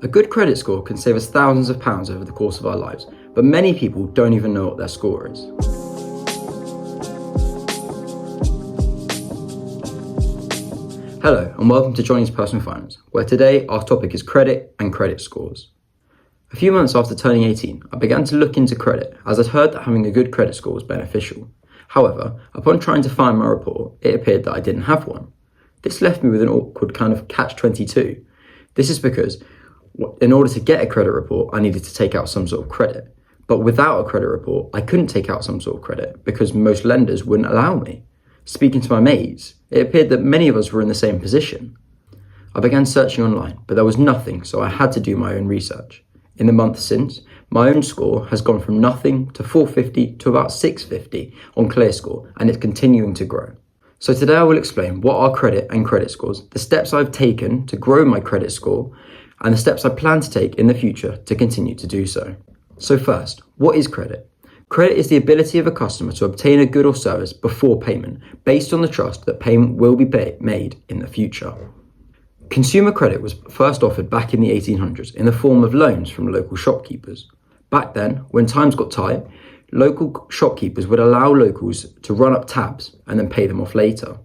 A good credit score can save us thousands of pounds over the course of our lives, but many people don't even know what their score is. Hello and welcome to Johnny's Personal Finance, where today our topic is credit and credit scores. A few months after turning 18, I began to look into credit as I'd heard that having a good credit score was beneficial. However, upon trying to find my report, it appeared that I didn't have one. This left me with an awkward kind of catch-22. This is because in order to get a credit report, I needed to take out some sort of credit. But without a credit report, I couldn't take out some sort of credit because most lenders wouldn't allow me. Speaking to my mates, it appeared that many of us were in the same position. I began searching online, but there was nothing, so I had to do my own research. In the month since, my own score has gone from nothing to 450 to about 650 on ClearScore, and it's continuing to grow. So today I will explain what are credit and credit scores, the steps I've taken to grow my credit score, and the steps I plan to take in the future to continue to do so. So first, what is credit? Credit is the ability of a customer to obtain a good or service before payment, based on the trust that payment will be made in the future. Consumer credit was first offered back in the 1800s in the form of loans from local shopkeepers. Back then, when times got tight, local shopkeepers would allow locals to run up tabs and then pay them off later.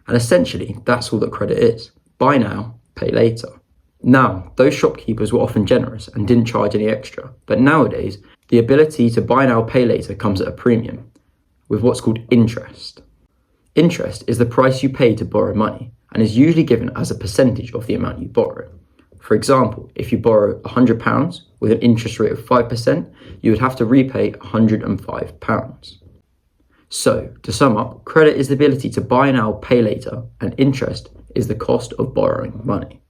And essentially, that's all that credit is. Buy now, pay later. Now, those shopkeepers were often generous and didn't charge any extra, but nowadays, the ability to buy now, pay later comes at a premium, with what's called interest. Interest is the price you pay to borrow money, and is usually given as a percentage of the amount you borrow. For example, if you borrow £100 with an interest rate of 5%, you would have to repay £105. So, to sum up, credit is the ability to buy now, pay later, and interest is the cost of borrowing money.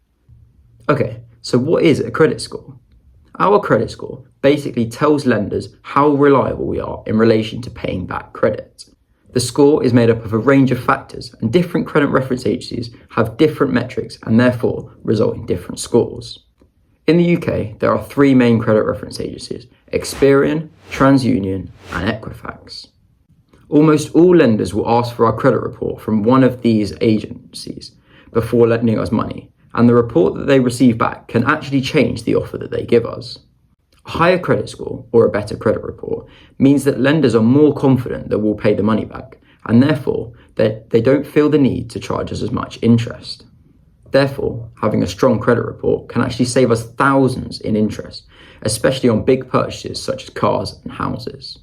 Okay, so what is a credit score? Our credit score basically tells lenders how reliable we are in relation to paying back credit. The score is made up of a range of factors, and different credit reference agencies have different metrics and therefore result in different scores. In the UK, there are three main credit reference agencies: Experian, TransUnion, and Equifax. Almost all lenders will ask for our credit report from one of these agencies before lending us money, and the report that they receive back can actually change the offer that they give us. A higher credit score, or a better credit report, means that lenders are more confident that we'll pay the money back, and therefore that they don't feel the need to charge us as much interest. Therefore, having a strong credit report can actually save us thousands in interest, especially on big purchases such as cars and houses.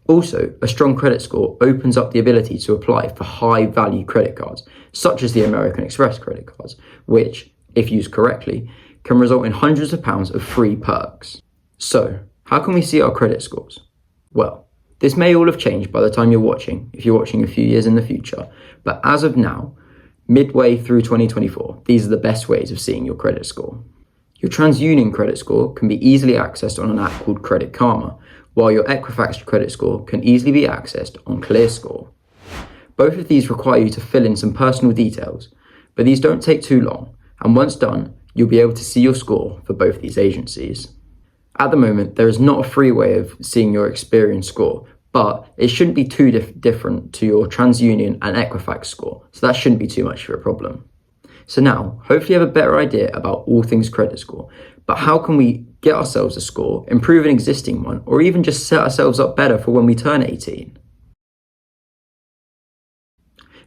Also, a strong credit score opens up the ability to apply for high-value credit cards, such as the American Express credit cards, which, if used correctly, can result in hundreds of pounds of free perks. So, how can we see our credit scores? Well, this may all have changed by the time you're watching, if you're watching a few years in the future, but as of now, midway through 2024, these are the best ways of seeing your credit score. Your TransUnion credit score can be easily accessed on an app called Credit Karma, while your Equifax credit score can easily be accessed on ClearScore. Both of these require you to fill in some personal details, but these don't take too long, and once done, you'll be able to see your score for both these agencies. At the moment, there is not a free way of seeing your Experian score, but it shouldn't be too different to your TransUnion and Equifax score, so that shouldn't be too much of a problem. So now, hopefully you have a better idea about all things credit score, but how can we get ourselves a score, improve an existing one, or even just set ourselves up better for when we turn 18?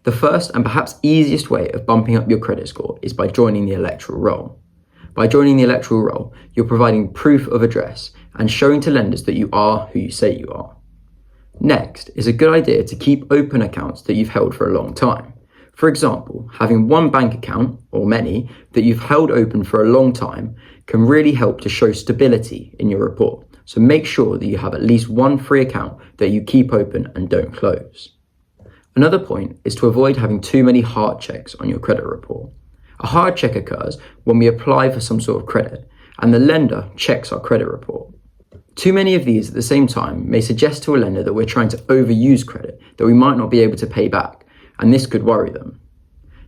The first and perhaps easiest way of bumping up your credit score is by joining the electoral roll. By joining the electoral roll, you're providing proof of address and showing to lenders that you are who you say you are. Next is a good idea to keep open accounts that you've held for a long time. For example, having one bank account, or many, that you've held open for a long time can really help to show stability in your report. So make sure that you have at least one free account that you keep open and don't close. Another point is to avoid having too many heart checks on your credit report. A hard check occurs when we apply for some sort of credit and the lender checks our credit report. Too many of these at the same time may suggest to a lender that we're trying to overuse credit that we might not be able to pay back, and this could worry them.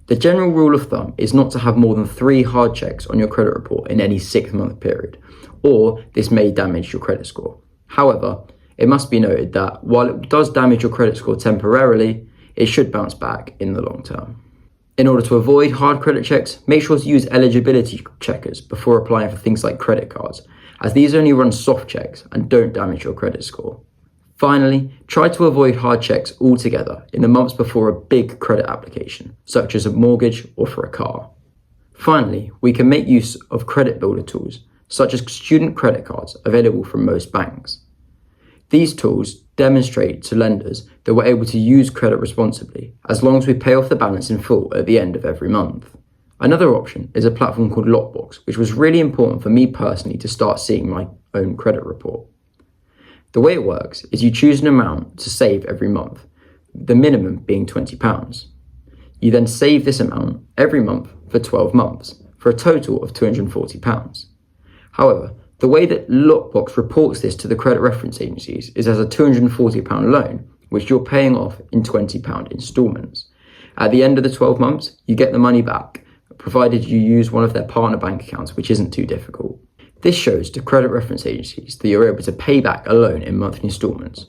The general rule of thumb is not to have more than 3 hard checks on your credit report in any 6-month period, or this may damage your credit score. However, it must be noted that while it does damage your credit score temporarily, it should bounce back in the long term. In order to avoid hard credit checks, make sure to use eligibility checkers before applying for things like credit cards, as these only run soft checks and don't damage your credit score. Finally, try to avoid hard checks altogether in the months before a big credit application, such as a mortgage or for a car. Finally, we can make use of credit builder tools, such as student credit cards available from most banks. These tools demonstrate to lenders that we're able to use credit responsibly as long as we pay off the balance in full at the end of every month. Another option is a platform called Lockbox, which was really important for me personally to start seeing my own credit report. The way it works is you choose an amount to save every month, the minimum being £20. You then save this amount every month for 12 months, for a total of £240. However, the way that Lockbox reports this to the credit reference agencies is as a £240 loan, which you're paying off in £20 instalments. At the end of the 12 months, you get the money back, provided you use one of their partner bank accounts, which isn't too difficult. This shows to credit reference agencies that you're able to pay back a loan in monthly instalments,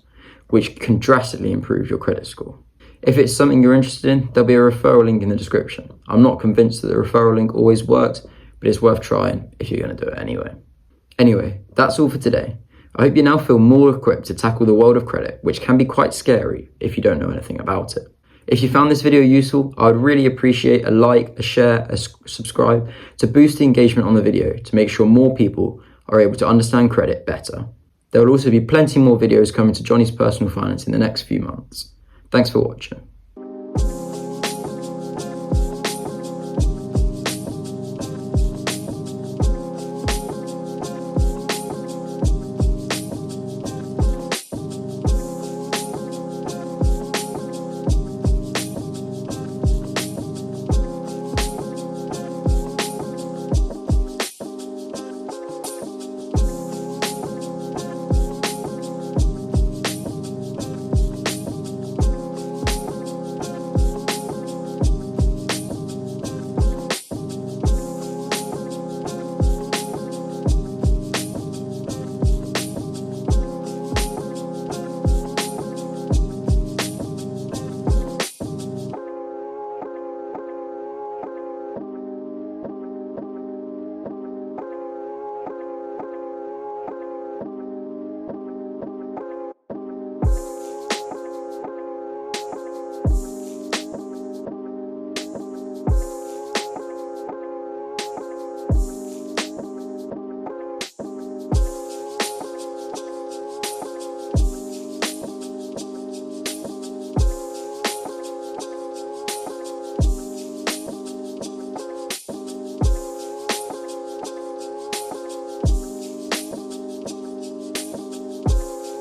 which can drastically improve your credit score. If it's something you're interested in, there'll be a referral link in the description. I'm not convinced that the referral link always works, but it's worth trying if you're going to do it anyway. Anyway, that's all for today. I hope you now feel more equipped to tackle the world of credit, which can be quite scary if you don't know anything about it. If you found this video useful, I would really appreciate a like, a share, a subscribe to boost the engagement on the video to make sure more people are able to understand credit better. There will also be plenty more videos coming to Johnny's Personal Finance in the next few months. Thanks for watching.